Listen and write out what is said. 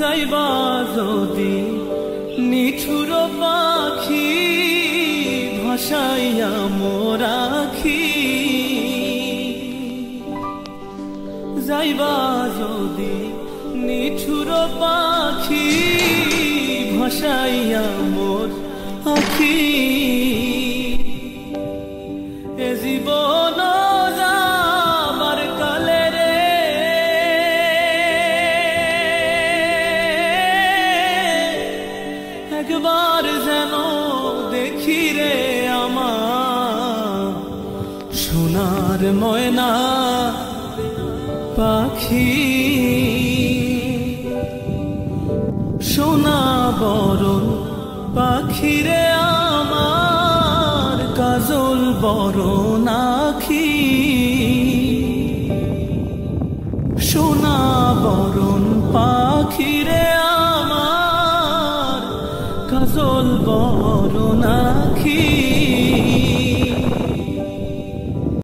যাইবা যদি নিঠুর পাখি ভাসাইয়া মোরাখি যাইবা যদি নিঠুর পাখি ভাসাইয়া মোর আখি এ জীবন যাবার কালে রে একবার যেন দেখি রে আমার সোনার ময়না পাখি সোনা বরণ পাখি রে আমার কাজল বরণ আখি সোনা বরণ পাখি রে আমার কাজল বরণ আখি